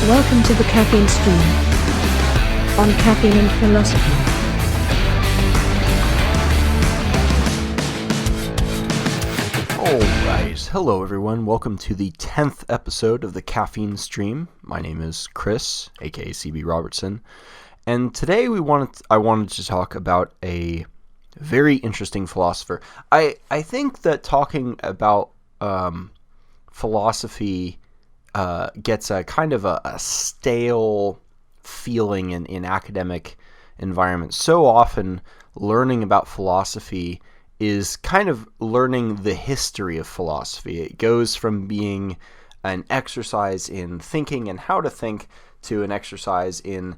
Welcome to the Caffeine stream on caffeine and philosophy. Alright, hello everyone, welcome to the 10th episode of the Caffeine stream. My name is Chris, aka CB Robertson, and today I wanted to talk about a very interesting philosopher. I think that talking about philosophy gets a kind of a stale feeling in academic environments. So often learning about philosophy is kind of learning the history of philosophy. It goes from being an exercise in thinking and how to think to an exercise in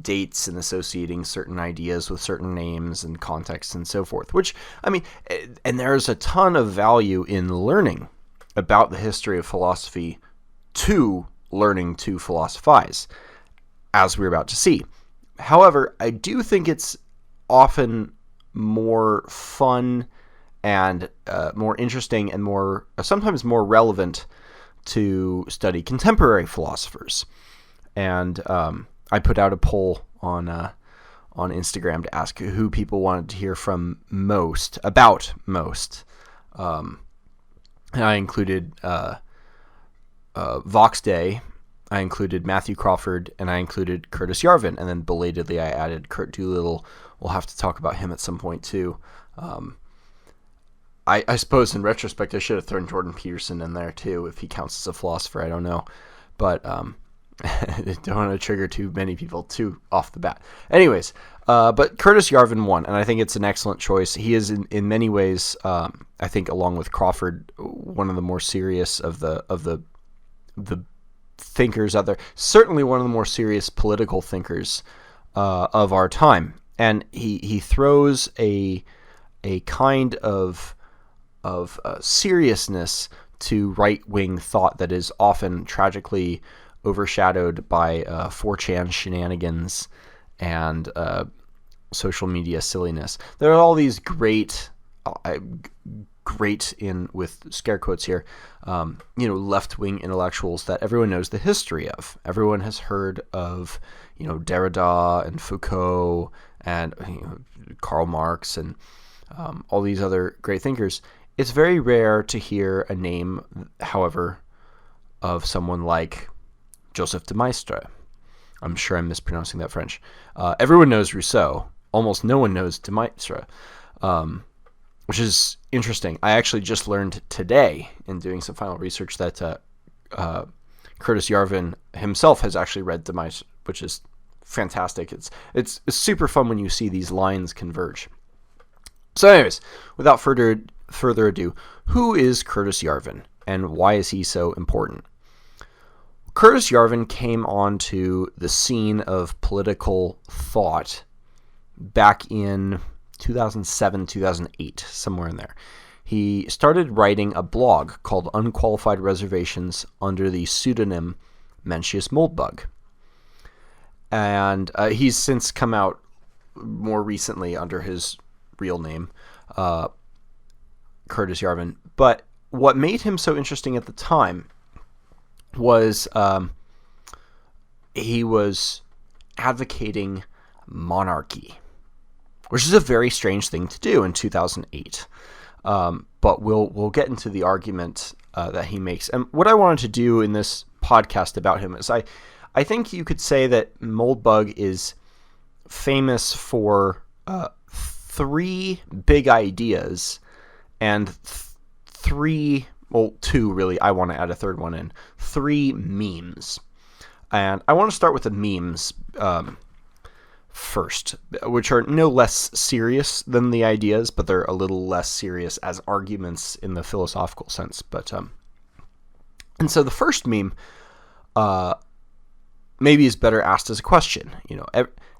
dates and associating certain ideas with certain names and contexts and so forth, which, I mean, and there's a ton of value in learning about the history of philosophy to learning to philosophize, as we're about to see. However, I do think it's often more fun and more interesting and sometimes more relevant to study contemporary philosophers. And I put out a poll on Instagram to ask who people wanted to hear from about most. And I included Vox Day, I included Matthew Crawford, and I included Curtis Yarvin, and then belatedly I added Kurt Doolittle. We'll have to talk about him at some point too. I suppose in retrospect I should have thrown Jordan Peterson in there too, if he counts as a philosopher. I don't know, but don't want to trigger too many people too off the bat. Anyways, but Curtis Yarvin won, and I think it's an excellent choice. He is in many ways, I think, along with Crawford, one of the more serious of the thinkers out there. Certainly one of the more serious political thinkers of our time. And he throws a kind of seriousness to right-wing thought that is often tragically overshadowed by 4chan shenanigans and social media silliness. There are all these great with scare quotes here, left-wing intellectuals that everyone knows the history of. Everyone has heard of, Derrida and Foucault and Karl Marx and all these other great thinkers. It's very rare to hear a name, however, of someone like Joseph de Maistre. I'm sure I'm mispronouncing that French. Everyone knows Rousseau. Almost no one knows de Maistre. Which is interesting. I actually just learned today in doing some final research that Curtis Yarvin himself has actually read de Maistre, which is fantastic. It's super fun when you see these lines converge. So anyways, without further ado, who is Curtis Yarvin and why is he so important? Curtis Yarvin came onto the scene of political thought back in 2007, 2008, somewhere in there. He started writing a blog called Unqualified Reservations under the pseudonym Mencious Moldbug. And he's since come out more recently under his real name, Curtis Yarvin. But what made him so interesting at the time was he was advocating monarchy, which is a very strange thing to do in 2008. But we'll get into the argument that he makes. And what I wanted to do in this podcast about him is I think you could say that Moldbug is famous for three big ideas and two really, I want to add a third one in, 3 memes. And I want to start with the memes first, which are no less serious than the ideas, but they're a little less serious as arguments in the philosophical sense. But and so the first meme maybe is better asked as a question.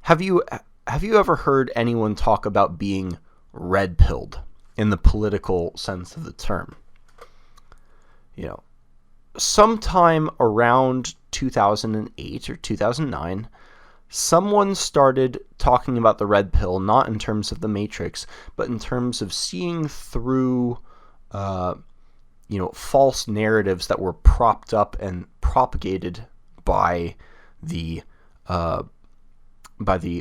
Have you ever heard anyone talk about being red-pilled in the political sense of the term? Sometime around 2008 or 2009, someone started talking about the red pill, not in terms of the Matrix, but in terms of seeing through false narratives that were propped up and propagated by the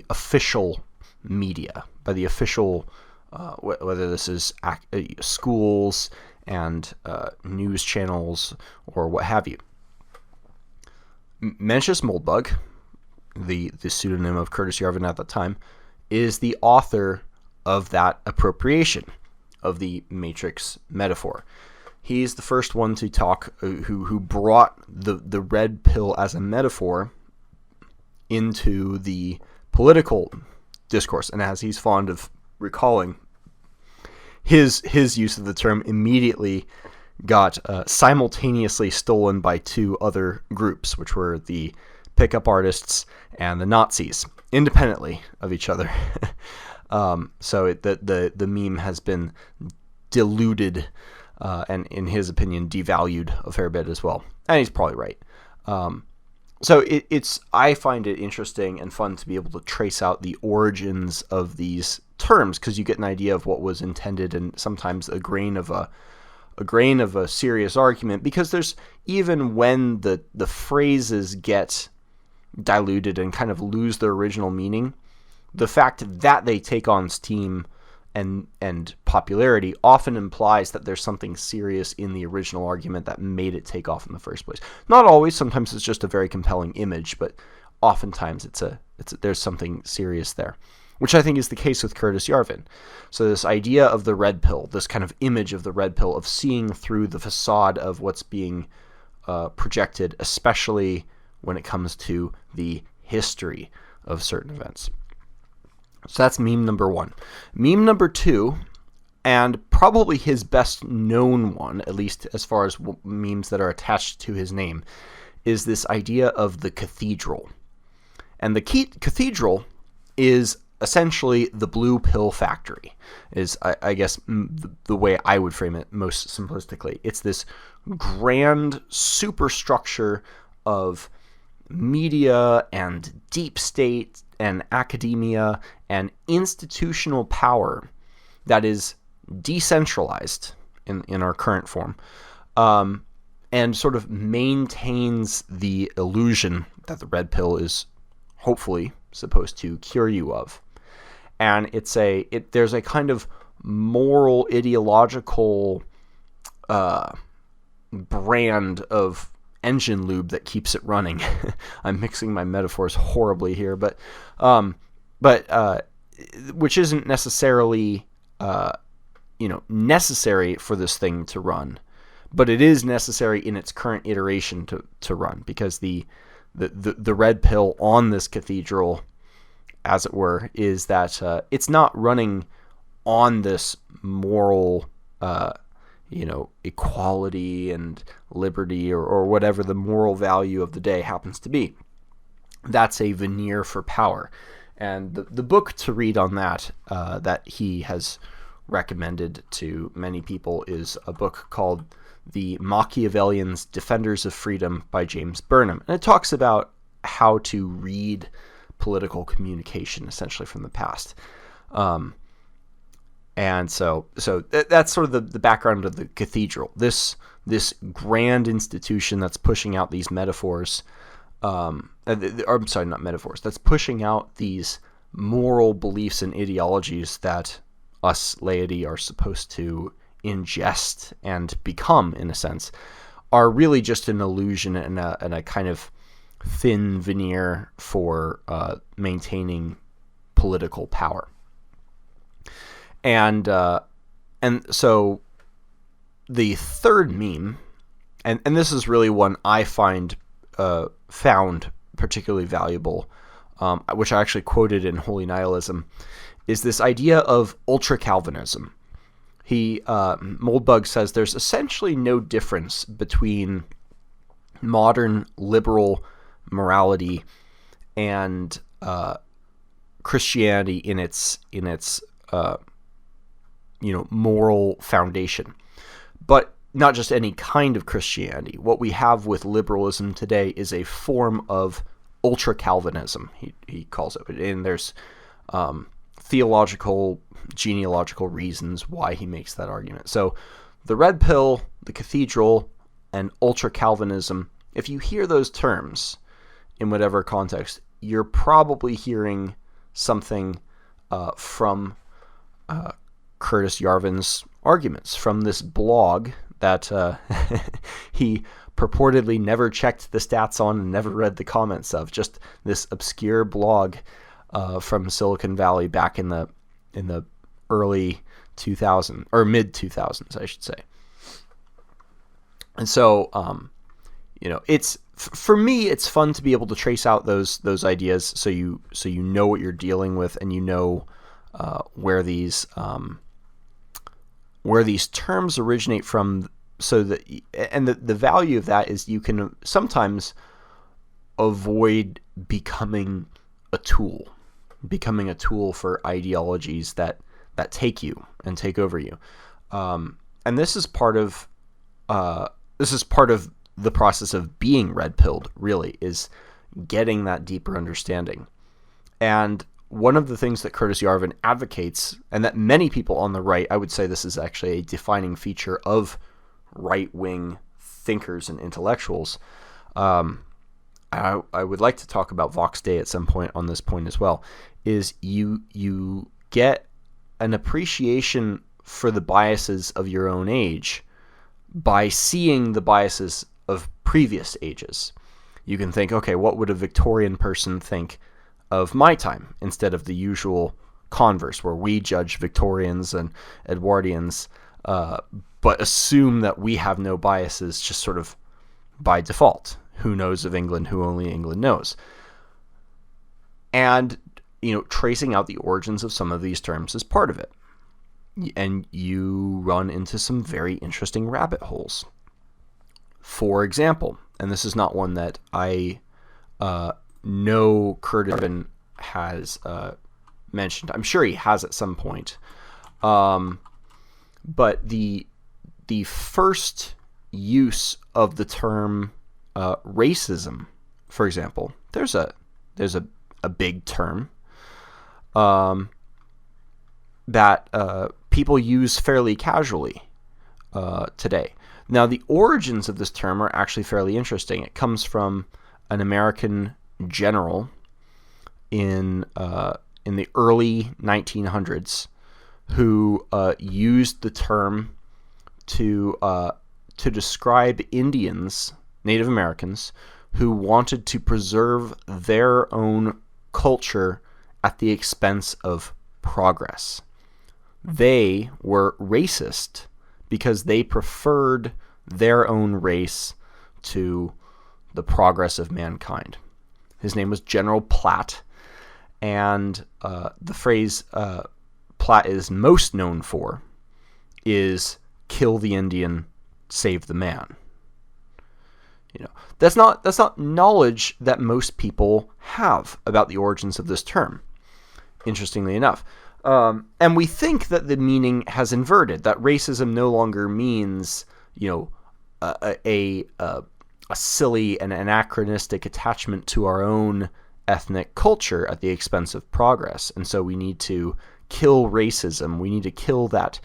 official media, by the official, whether this is schools and news channels or what have you. Mencious Moldbug, the pseudonym of Curtis Yarvin at the time, is the author of that appropriation of the matrix metaphor. He's the first one to talk, who brought the red pill as a metaphor into the political discourse. And as he's fond of recalling, his use of the term immediately got simultaneously stolen by two other groups, which were the pickup artists and the Nazis, independently of each other. So the meme has been diluted and, in his opinion, devalued a fair bit as well. And he's probably right. So I find it interesting and fun to be able to trace out the origins of these terms, because you get an idea of what was intended, and sometimes a grain of a serious argument, because there's, even when the phrases get diluted and kind of lose their original meaning, the fact that they take on steam and popularity often implies that there's something serious in the original argument that made it take off in the first place. Not always. Sometimes it's just a very compelling image, but oftentimes there's something serious there, which I think is the case with Curtis Yarvin. So this idea of the red pill, this kind of image of the red pill, of seeing through the facade of what's being projected, especially when it comes to the history of certain events. So that's meme number one. Meme number two, and probably his best known one, at least as far as memes that are attached to his name, is this idea of the Cathedral. And the Cathedral is essentially the blue pill factory, is, I guess, the way I would frame it most simplistically. It's this grand superstructure of media and deep state and academia and institutional power that is decentralized in our current form, and sort of maintains the illusion that the red pill is hopefully supposed to cure you of. And there's a kind of moral, ideological brand of engine lube that keeps it running. I'm mixing my metaphors horribly here, but which isn't necessarily necessary for this thing to run, but it is necessary in its current iteration to run, because the red pill on this cathedral, as it were, is that it's not running on this moral equality and liberty or whatever the moral value of the day happens to be. That's a veneer for power. And the book to read on that he has recommended to many people is a book called The Machiavellians, Defenders of Freedom by James Burnham. And it talks about how to read political communication, essentially, from the past. And so that's sort of the background of the Cathedral. This grand institution that's pushing out these metaphors, I'm sorry, not metaphors, that's pushing out these moral beliefs and ideologies that us laity are supposed to ingest and become, in a sense, are really just an illusion and a kind of thin veneer for maintaining political power. And so the third meme, and this is really one I found particularly valuable, which I actually quoted in Holy Nihilism, is this idea of Ultra-Calvinism. Moldbug says there's essentially no difference between modern liberal morality and Christianity in its moral foundation, but not just any kind of Christianity. What we have with liberalism today is a form of Ultra-Calvinism, he calls it, and there's theological, genealogical reasons why he makes that argument. So the red pill, the cathedral, and Ultra-Calvinism, if you hear those terms, in whatever context, you're probably hearing something from Curtis Yarvin's arguments, from this blog that he purportedly never checked the stats on and never read the comments of, just this obscure blog from Silicon Valley back in the early 2000s, or mid 2000s, I should say. And so, it's, for me, it's fun to be able to trace out those ideas, so you know what you're dealing with, and you know where these terms originate from. So that, and the value of that is you can sometimes avoid becoming a tool for ideologies that take you and take over you. And this is part of the process of being red-pilled, really, is getting that deeper understanding. And one of the things that Curtis Yarvin advocates, and that many people on the right, I would say this is actually a defining feature of right-wing thinkers and intellectuals. I would like to talk about Vox Day at some point on this point as well, is you get an appreciation for the biases of your own age by seeing the biases of previous ages. You can think, okay, what would a Victorian person think of my time, instead of the usual converse where we judge Victorians and Edwardians, but assume that we have no biases just sort of by default. Who knows of England? Who only England knows? And, tracing out the origins of some of these terms is part of it. And you run into some very interesting rabbit holes. For example, and this is not one that I know Curtis Yarvin has mentioned. I'm sure he has at some point. But the first use of the term racism, for example, there's a big term that people use fairly casually today. Now, the origins of this term are actually fairly interesting. It comes from an American general in the early 1900s who used the term to describe Indians, Native Americans, who wanted to preserve their own culture at the expense of progress. They were racist because they preferred their own race to the progress of mankind. His name was General Platt, and the phrase Platt is most known for is "kill the Indian, save the man." That's not knowledge that most people have about the origins of this term, interestingly enough. And we think that the meaning has inverted, that racism no longer means, a silly and anachronistic attachment to our own ethnic culture at the expense of progress. And so we need to kill racism. We need to kill that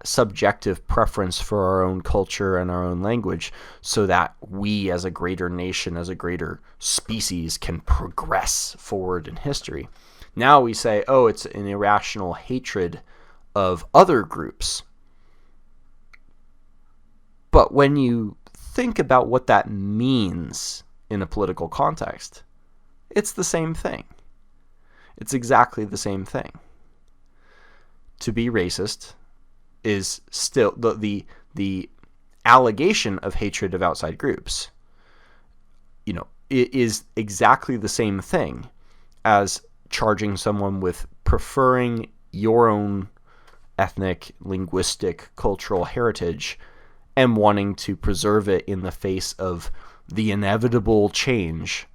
subjective preference for our own culture and our own language so that we as a greater nation, as a greater species, can progress forward in history. Now we say, oh, it's an irrational hatred of other groups. But when you think about what that means in a political context, it's the same thing. It's exactly the same thing. To be racist is still the allegation of hatred of outside groups. It is exactly the same thing as charging someone with preferring your own ethnic, linguistic, cultural heritage and wanting to preserve it in the face of the inevitable change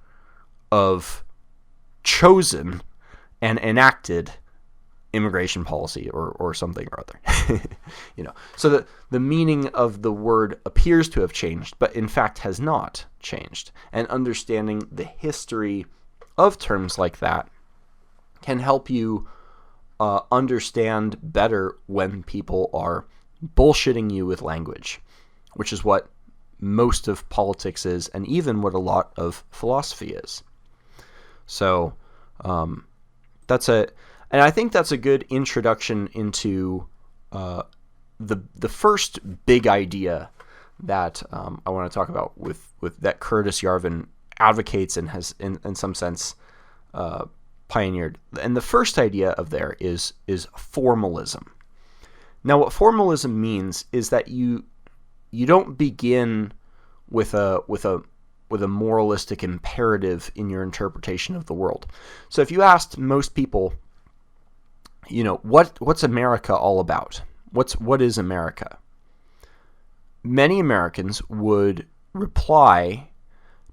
of chosen and enacted immigration policy or something or other. So the meaning of the word appears to have changed, but in fact has not changed. And understanding the history of terms like that can help you understand better when people are bullshitting you with language, which is what most of politics is, and even what a lot of philosophy is. So and I think that's a good introduction into the first big idea that I want to talk about with that Curtis Yarvin advocates and has in some sense pioneered. And the first idea of there is formalism. Now, what formalism means is that you don't begin with a moralistic imperative in your interpretation of the world. So if you asked most people, what's America all about? What is America? Many Americans would reply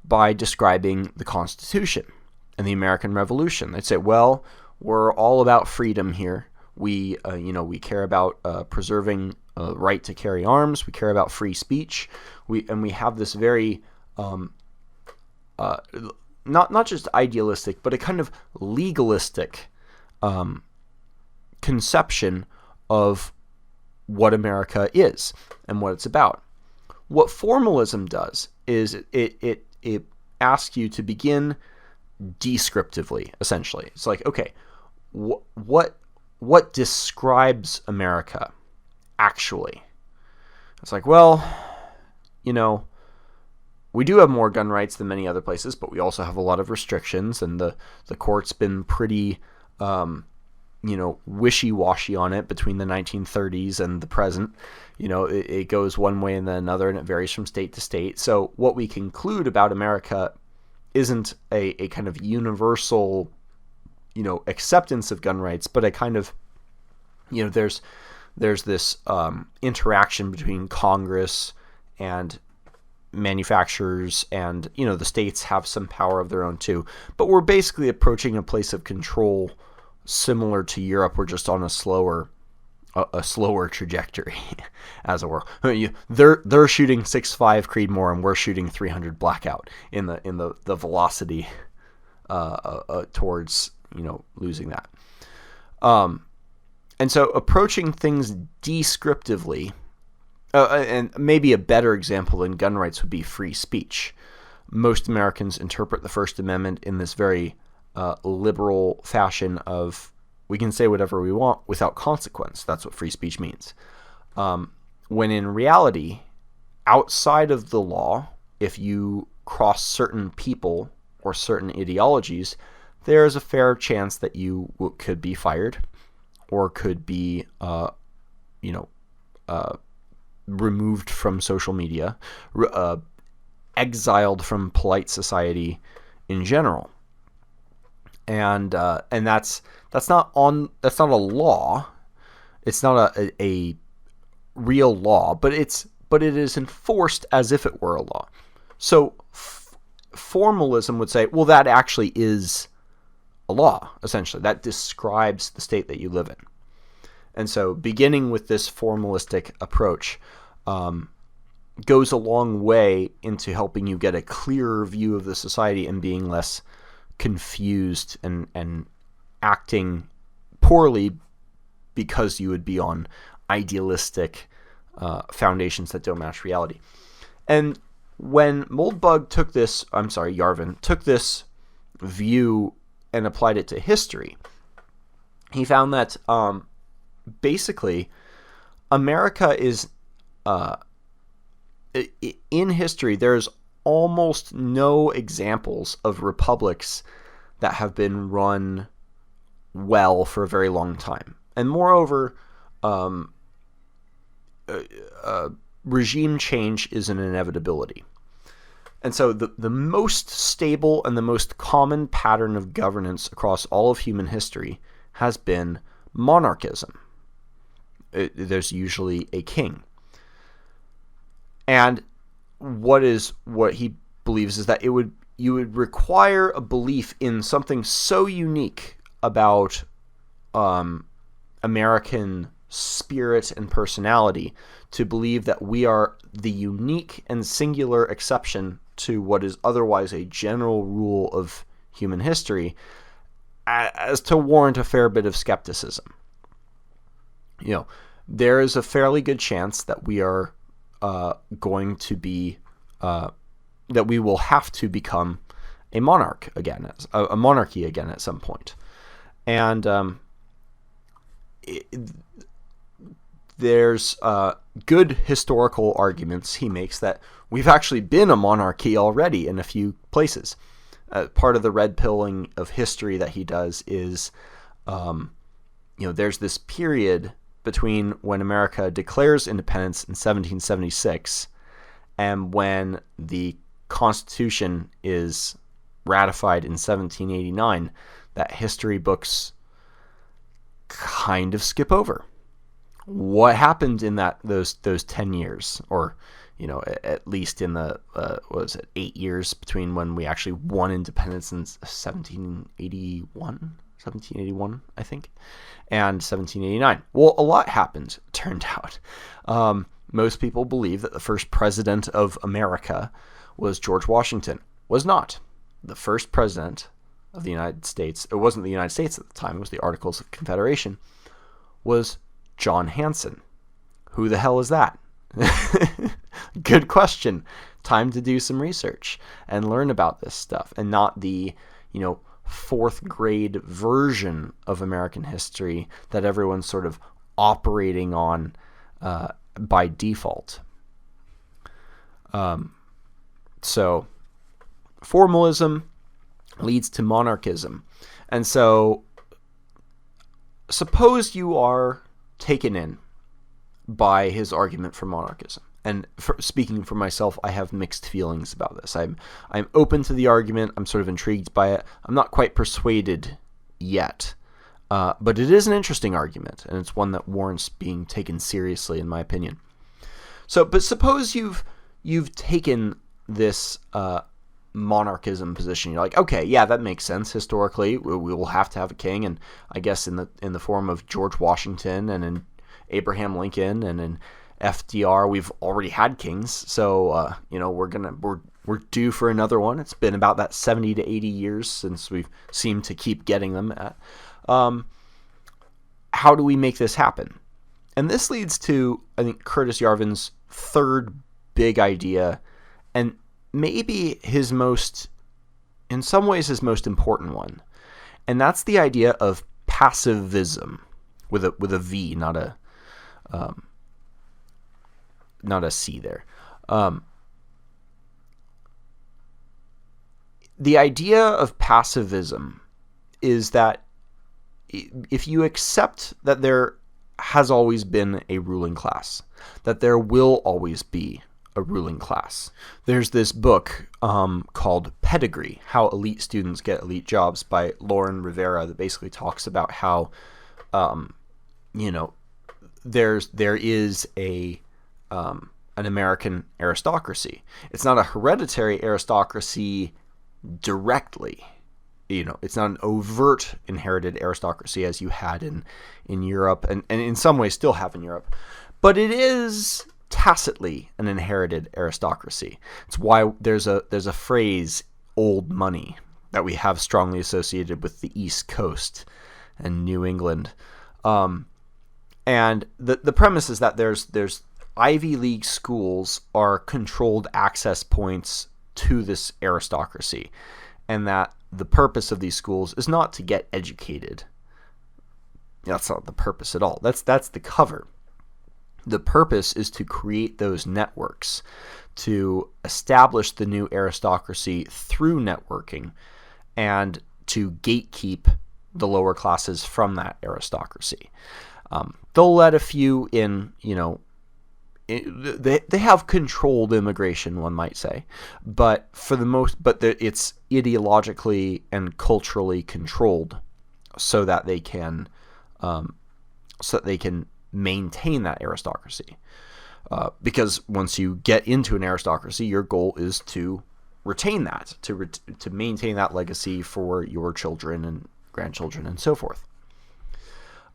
by describing the Constitution and the American Revolution. They'd say, well, we're all about freedom here. We care about preserving right to carry arms. We care about free speech. We have this very not just idealistic, but a kind of legalistic conception of what America is and what it's about. What formalism does is it asks you to begin descriptively, essentially. It's like, okay, what describes America actually? It's like, well, we do have more gun rights than many other places, but we also have a lot of restrictions, and the court's been pretty wishy-washy on it between the 1930s and the present. It goes one way and then another, and it varies from state to state. So what we conclude about America isn't a kind of universal, acceptance of gun rights, but a kind of, there's this interaction between Congress and manufacturers, and the states have some power of their own too. But we're basically approaching a place of control similar to Europe. We're just on a slower trajectory, as it were. They're shooting 6.5 Creedmoor, and we're shooting 300 Blackout in the velocity towards losing that. And so approaching things descriptively, and maybe a better example than gun rights would be free speech. Most Americans interpret the First Amendment in this very liberal fashion of, we can say whatever we want without consequence. That's what free speech means. When in reality, outside of the law, if you cross certain people or certain ideologies, there is a fair chance that you could be fired or could be, removed from social media, exiled from polite society in general. And that's not a law. It's not a real law, but it is enforced as if it were a law. So formalism would say, well, that actually is a law, essentially. That describes the state that you live in. And so beginning with this formalistic approach goes a long way into helping you get a clearer view of the society and being less confused and acting poorly because you would be on idealistic foundations that don't match reality. And when Yarvin took this view and applied it to history, he found that basically America is in history, there's almost no examples of republics that have been run well for a very long time. And moreover, regime change is an inevitability. And so the most stable and the most common pattern of governance across all of human history has been monarchism. There's usually a king. And what he believes is that you would require a belief in something so unique about American spirit and personality to believe that we are the unique and singular exception to what is otherwise a general rule of human history, as to warrant a fair bit of skepticism. There is a fairly good chance that we are going to be that we will have to become a monarch again, a monarchy again at some point. And there's good historical arguments he makes that we've actually been a monarchy already in a few places. Part of the red pilling of history that he does is, there's this period between when America declares independence in 1776 and when the Constitution is ratified in 1789 that history books kind of skip over. What happened in those 10 years, or at least in the 8 years between when we actually won independence in 1781, I think, and 1789. Well, a lot happened, turned out. Most people believe that the first president of America was George Washington. Was not. The first president of the United States, it wasn't the United States at the time, it was the Articles of Confederation, was John Hanson. Who the hell is that? Good question. Time to do some research and learn about this stuff, and not the, fourth grade version of American history that everyone's sort of operating on by default. So formalism leads to monarchism. And so suppose you are taken in by his argument for monarchism. And speaking for myself, I have mixed feelings about this. I'm open to the argument. I'm sort of intrigued by it. I'm not quite persuaded yet. But it is an interesting argument, and it's one that warrants being taken seriously, in my opinion. But suppose you've taken this monarchism position. You're like, okay, yeah, that makes sense. Historically, we will have to have a king, and I guess in the form of George Washington and in Abraham Lincoln and in FDR, we've already had kings. So we're due for another one. It's been about that 70 to 80 years since we've seemed to keep getting them at. How do we make this happen? And this leads to, I think, Curtis Yarvin's third big idea, and maybe in some ways his most important one. And that's the idea of passivism, with a V, not a C there. The idea of passivism is that if you accept that there has always been a ruling class, that there will always be a ruling class. There's this book called Pedigree, How Elite Students Get Elite Jobs by Lauren Rivera that basically talks about how, there is an American aristocracy. It's not a hereditary aristocracy directly. It's not an overt inherited aristocracy as you had in Europe, and in some ways still have in Europe. But it is tacitly an inherited aristocracy. It's why there's a phrase, old money, that we have strongly associated with the East Coast and New England. And the premise is that there's Ivy League schools are controlled access points to this aristocracy, and that the purpose of these schools is not to get educated. That's not the purpose at all. That's the cover. The purpose is to create those networks, to establish the new aristocracy through networking, and to gatekeep the lower classes from that aristocracy. They'll let a few in, they have controlled immigration, one might say, but it's ideologically and culturally controlled so that they can maintain that aristocracy. Because once you get into an aristocracy, your goal is to retain that, to maintain that legacy for your children and grandchildren and so forth.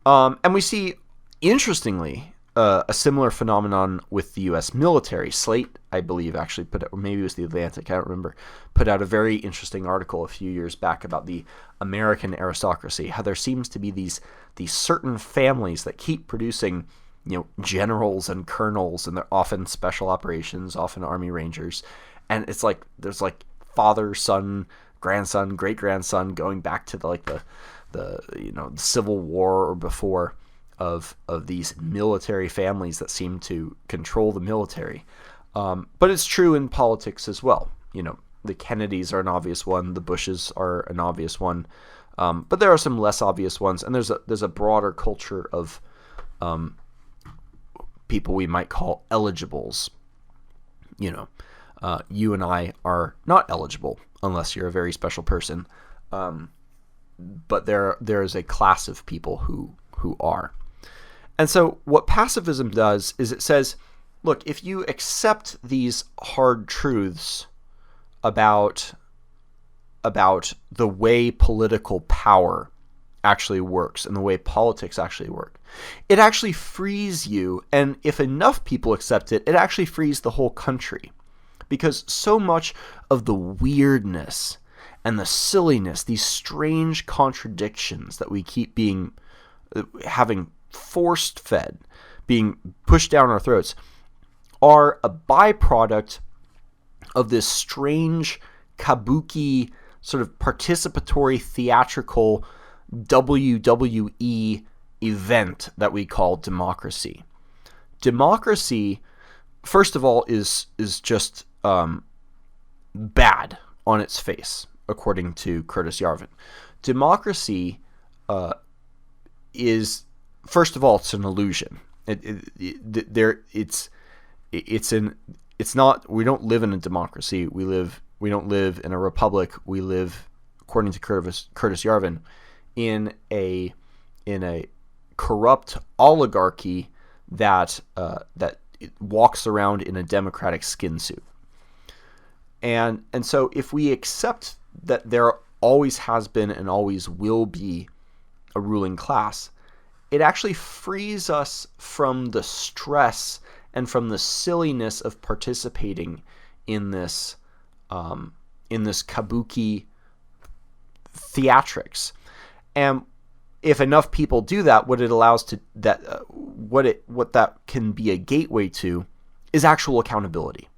And we see, interestingly, a similar phenomenon with the U.S. military. Slate, I believe, actually put out, or maybe it was the Atlantic, I don't remember, put out a very interesting article a few years back about the American aristocracy, how there seems to be these certain families that keep producing generals and colonels, and they're often special operations, often Army Rangers. And it's like there's like father, son, grandson, great grandson, going back to the Civil War or before of these military families that seem to control the military. But it's true in politics as well. The Kennedys are an obvious one, the Bushes are an obvious one, but there are some less obvious ones, and there's a broader culture of people we might call eligibles. You and I are not eligible unless you're a very special person, but there is a class of people who are. And so what passivism does is it says, look, if you accept these hard truths about the way political power actually works and the way politics actually work, it actually frees you, and if enough people accept it, it actually frees the whole country. Because so much of the weirdness and the silliness, these strange contradictions that we keep having forced fed, being pushed down our throats, are a byproduct of this strange kabuki sort of participatory theatrical WWE event that we call democracy. Democracy, first of all, is just bad on its face, according to Curtis Yarvin. Democracy is, first of all, it's an illusion. It's not. We don't live in a democracy. We don't live in a republic. We live, according to Curtis Yarvin, in a corrupt oligarchy that walks around in a democratic skin suit. And so if we accept that there always has been and always will be a ruling class, it actually frees us from the stress and from the silliness of participating in this kabuki theatrics. And if enough people do that, what that can be a gateway to is actual accountability.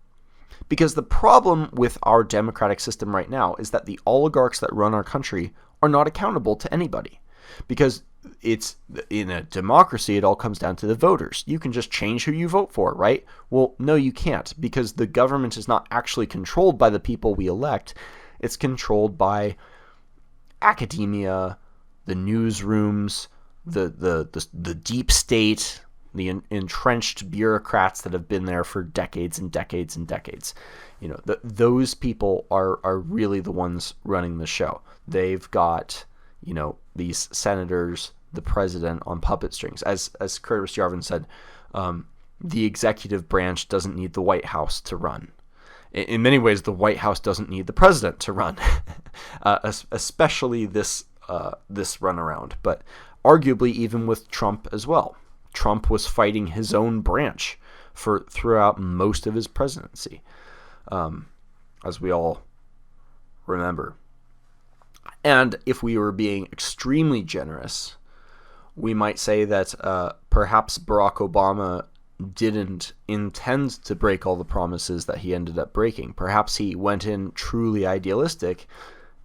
Because the problem with our democratic system right now is that the oligarchs that run our country are not accountable to anybody. Because it's in a democracy, it all comes down to the voters. You can just change who you vote for, right? Well, no, you can't, because the government is not actually controlled by the people we elect. It's controlled by academia, the newsrooms, the deep state, the entrenched bureaucrats that have been there for decades and decades and decades. Those people are really the ones running the show. They've got, these senators, the president on puppet strings. As Curtis Yarvin said, the executive branch doesn't need the White House to run. In many ways, the White House doesn't need the president to run, especially this runaround. But arguably, even with Trump as well. Trump was fighting his own branch throughout most of his presidency, as we all remember. And if we were being extremely generous, we might say that perhaps Barack Obama didn't intend to break all the promises that he ended up breaking. Perhaps he went in truly idealistic,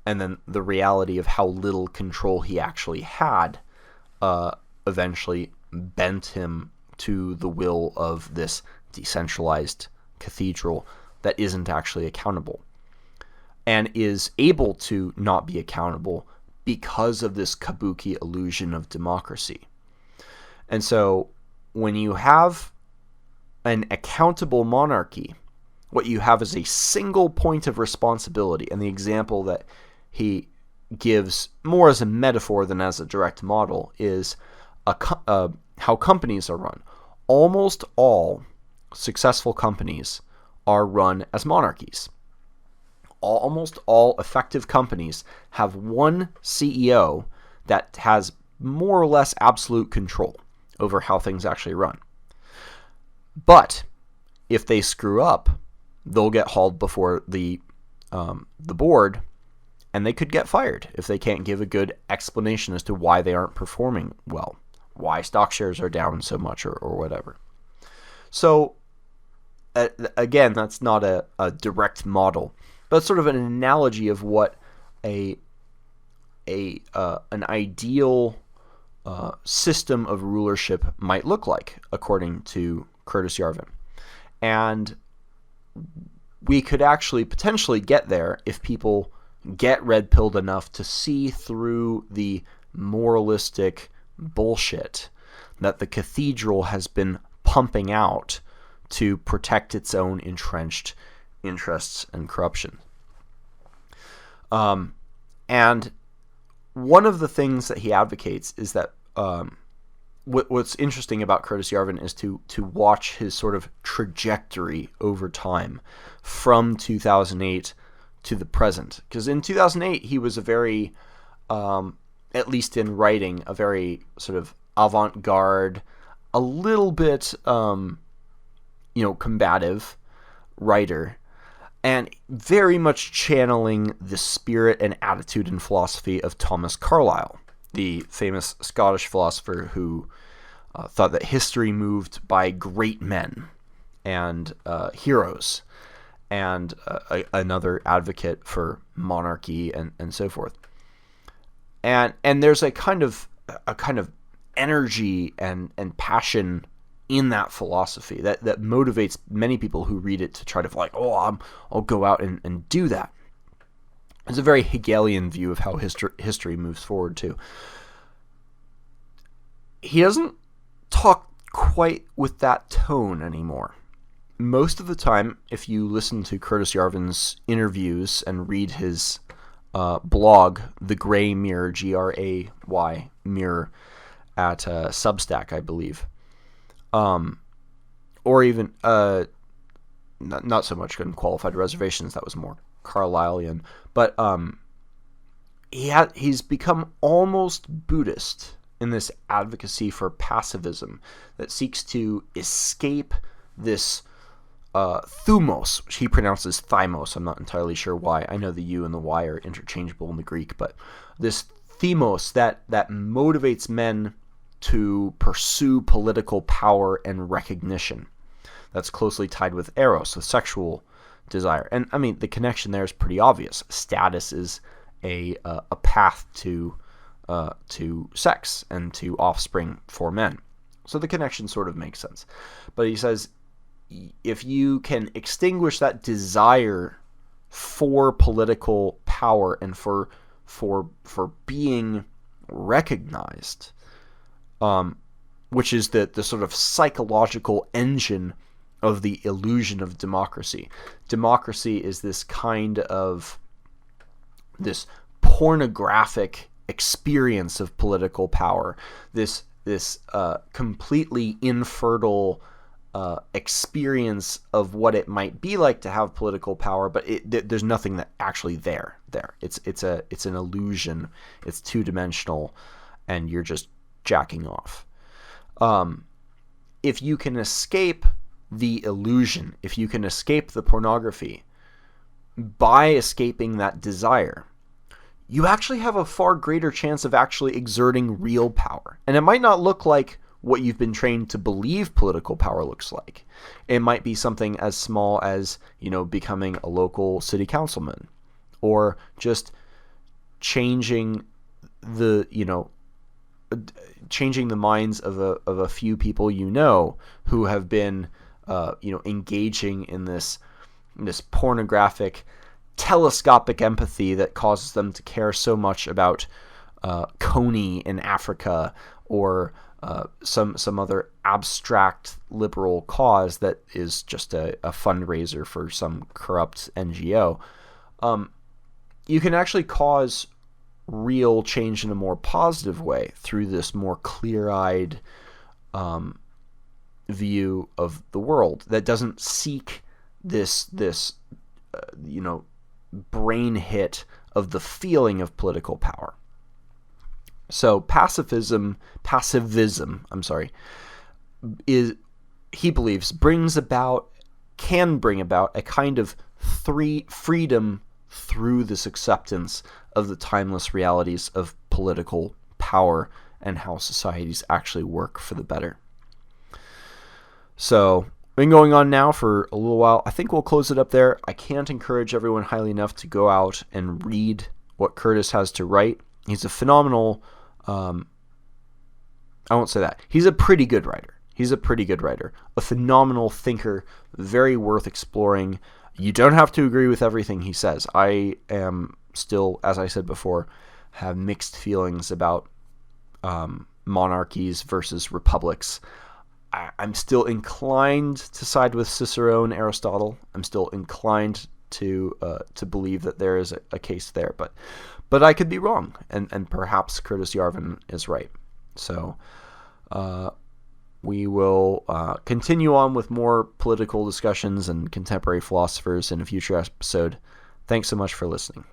and then the reality of how little control he actually had eventually bent him to the will of this decentralized cathedral that isn't actually accountable, and is able to not be accountable because of this kabuki illusion of democracy. And so when you have an accountable monarchy, what you have is a single point of responsibility. And the example that he gives more as a metaphor than as a direct model is how companies are run. Almost all successful companies are run as monarchies. Almost all effective companies have one CEO that has more or less absolute control over how things actually run. But if they screw up, they'll get hauled before the board, and they could get fired if they can't give a good explanation as to why they aren't performing well, why stock shares are down so much or whatever. So again, that's not a direct model, but sort of an analogy of what an ideal system of rulership might look like, according to Curtis Yarvin. And we could actually potentially get there if people get red-pilled enough to see through the moralistic bullshit that the Cathedral has been pumping out to protect its own entrenched interests and corruption. And one of the things that he advocates is that what's interesting about Curtis Yarvin is to watch his sort of trajectory over time from 2008 to the present. Because in 2008, he was a very, at least in writing, a very sort of avant-garde, a little bit, combative writer, and very much channeling the spirit and attitude and philosophy of Thomas Carlyle, the famous Scottish philosopher who thought that history moved by great men and heroes, and another advocate for monarchy and so forth. And there's a kind of energy and passion in that philosophy that motivates many people who read it to try to I'll go out and do that. It's a very Hegelian view of how history moves forward too. He doesn't talk quite with that tone anymore. Most of the time, if you listen to Curtis Yarvin's interviews and read his blog, The Gray Mirror, Gray Mirror, at Substack, I believe, or even not so much Unqualified Reservations, that was more Carlylean, but he's become almost Buddhist in this advocacy for passivism that seeks to escape this thumos, which he pronounces thymos. I'm not entirely sure why. I know the U and the Y are interchangeable in the Greek, but this thymos that motivates men to pursue political power and recognition. That's closely tied with eros, with sexual desire. And I mean, the connection there is pretty obvious. Status is a path to sex and to offspring for men. So the connection sort of makes sense. But he says, if you can extinguish that desire for political power and for being recognized, which is the sort of psychological engine of the illusion of democracy. Democracy is this kind of this pornographic experience of political power, this completely infertile experience of what it might be like to have political power, but there's nothing that actually there. It's an illusion. It's two-dimensional, and you're just jacking off. If you can escape the illusion, if you can escape the pornography by escaping that desire, you actually have a far greater chance of actually exerting real power. And it might not look like what you've been trained to believe political power looks like. It might be something as small as, becoming a local city councilman, or just changing the minds of a few people who have been engaging in this pornographic telescopic empathy that causes them to care so much about Coney in Africa, or some other abstract liberal cause that is just a fundraiser for some corrupt NGO. You can actually cause real change in a more positive way through this more clear-eyed view of the world that doesn't seek this brain hit of the feeling of political power. So passivism, is, he believes, can bring about a kind of freedom through this acceptance of the timeless realities of political power and how societies actually work for the better. So, been going on now for a little while. I think we'll close it up there. I can't encourage everyone highly enough to go out and read what Curtis has to write. He's a phenomenal, I won't say that. He's a pretty good writer. A phenomenal thinker, very worth exploring. You don't have to agree with everything he says. I am still, as I said before, have mixed feelings about monarchies versus republics. I'm still inclined to side with Cicero and Aristotle. I'm still inclined to believe that there is a case there, but I could be wrong, and perhaps Curtis Yarvin is right. So we will continue on with more political discussions and contemporary philosophers in a future episode. Thanks so much for listening.